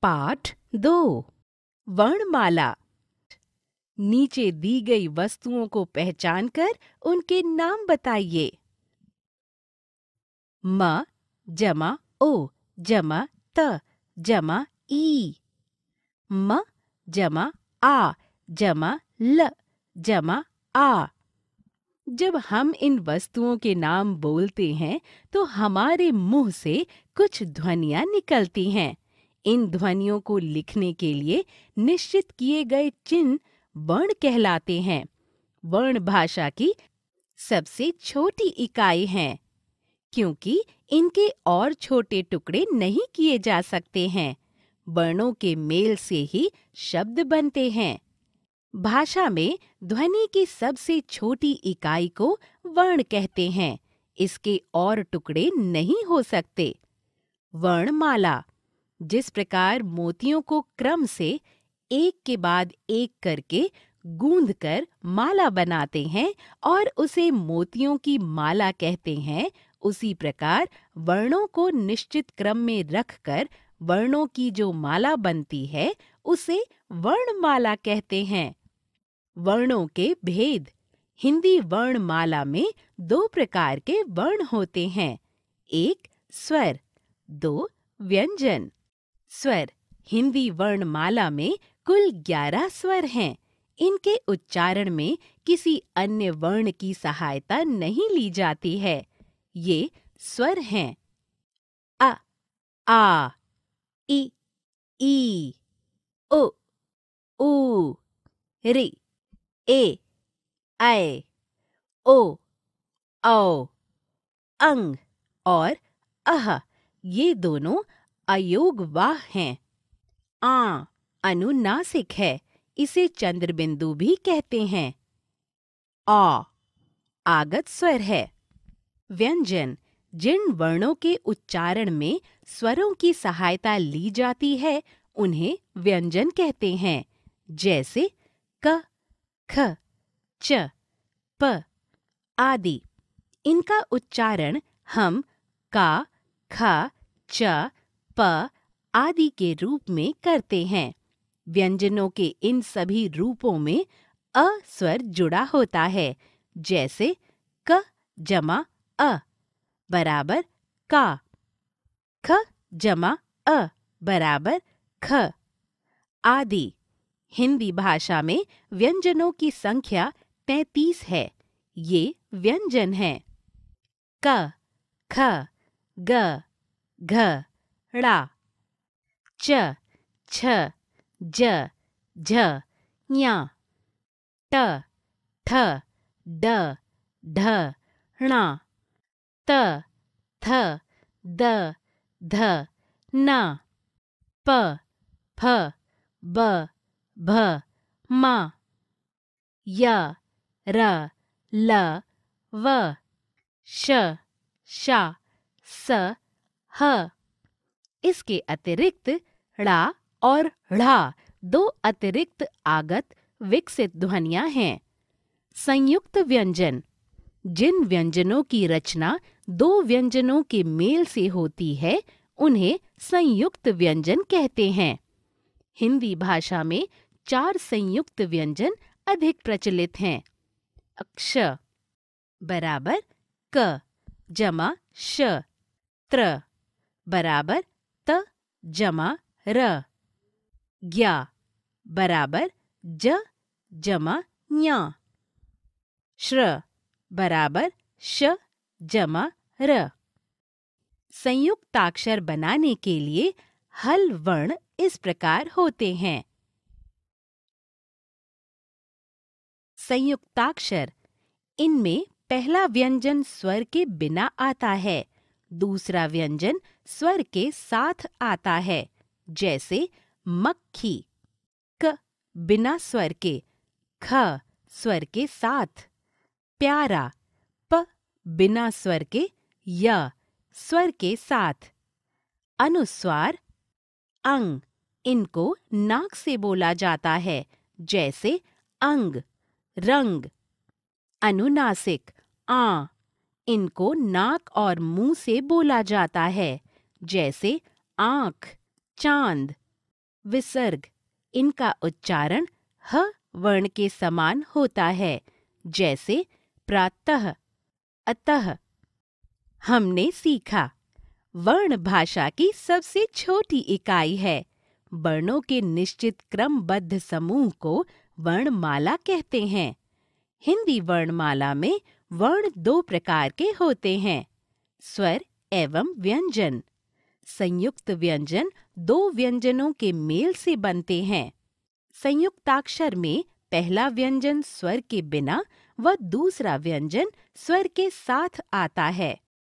पाठ 2 वर्णमाला। नीचे दी गई वस्तुओं को पहचानकर उनके नाम बताइए। म जमा ओ जमा त जमा ई। म जमा आ जमा ल जमा आ। जब हम इन वस्तुओं के नाम बोलते हैं तो हमारे मुंह से कुछ ध्वनियां निकलती हैं। इन ध्वनियों को लिखने के लिए निश्चित किए गए चिन्ह वर्ण कहलाते हैं। वर्ण भाषा की सबसे छोटी इकाई हैं, क्योंकि इनके और छोटे टुकड़े नहीं किए जा सकते हैं। वर्णों के मेल से ही शब्द बनते हैं। भाषा में ध्वनि की सबसे छोटी इकाई को वर्ण कहते हैं। इसके और टुकड़े नहीं हो सकते। वर्णमाला। जिस प्रकार मोतियों को क्रम से एक के बाद एक करके गूंथकर माला बनाते हैं और उसे मोतियों की माला कहते हैं, उसी प्रकार वर्णों को निश्चित क्रम में रखकर वर्णों की जो माला बनती है उसे वर्णमाला कहते हैं। वर्णों के भेद। हिंदी वर्णमाला में 2 प्रकार के वर्ण होते हैं। 1 स्वर, 2 व्यंजन। स्वर। हिंदी वर्णमाला में कुल 11 स्वर हैं। इनके उच्चारण में किसी अन्य वर्ण की सहायता नहीं ली जाती है। ये स्वर हैं: अ, आ, इ, ई, उ, ऊ, ऋ, ए, ऐ, ओ, औ, अंग और अह। ये दोनों अयोगवाह हैं। आ अनुनासिक है, इसे चंद्रबिंदु भी कहते हैं। आ आगत स्वर है। व्यंजन। जिन वर्णों के उच्चारण में स्वरों की सहायता ली जाती है उन्हें व्यंजन कहते हैं, जैसे क, ख, च, प आदि। इनका उच्चारण हम का, खा, च, प आदि के रूप में करते हैं। व्यंजनों के इन सभी रूपों में अ स्वर जुड़ा होता है, जैसे क जमा अ बराबर का, ख जमा अ बराबर ख आदि। हिंदी भाषा में व्यंजनों की संख्या 33 है। ये व्यंजन हैं: क, ख, ग, घ, ड़ा, च, छ, ज, झ, ञ, ट, ठ, ड, ढ, ण, त, थ, द, ध, न, प, फ, ब, भ, म, य, र, ल, व, श, श, स, ह। इसके अतिरिक्त ड़ा और ढ़ा 2 अतिरिक्त आगत विकसित ध्वनियां हैं। संयुक्त व्यंजन। जिन व्यंजनों की रचना 2 व्यंजनों के मेल से होती है उन्हें संयुक्त व्यंजन कहते हैं। हिंदी भाषा में 4 संयुक्त व्यंजन अधिक प्रचलित हैं। अक्ष बराबर क जमा श, त्र बराबर त जमा र, ज्ञ बराबर ज जमा ञ, श्र बराबर श जमा र। संयुक्ताक्षर बनाने के लिए हल वर्ण इस प्रकार होते हैं। संयुक्ताक्षर। इनमें पहला व्यंजन स्वर के बिना आता है, दूसरा व्यंजन स्वर के साथ आता है, जैसे मक्खी। क बिना स्वर के, ख स्वर के साथ। प्यारा। प बिना स्वर के, य स्वर के साथ। अनुस्वार। अंग। इनको नाक से बोला जाता है, जैसे अंग, रंग। अनुनासिक। आ इनको नाक और मुंह से बोला जाता है, जैसे आँख, चांद। विसर्ग, इनका उच्चारण ह वर्ण के समान होता है, जैसे प्रातः, अतः। हमने सीखा, वर्ण भाषा की सबसे छोटी इकाई है। वर्णों के निश्चित क्रमबद्ध समूह को वर्णमाला कहते हैं। हिंदी वर्णमाला में वर्ण दो प्रकार के होते हैं, स्वर एवं व्यंजन। संयुक्त व्यंजन दो व्यंजनों के मेल से बनते हैं। संयुक्ताक्षर में पहला व्यंजन स्वर के बिना व दूसरा व्यंजन स्वर के साथ आता है।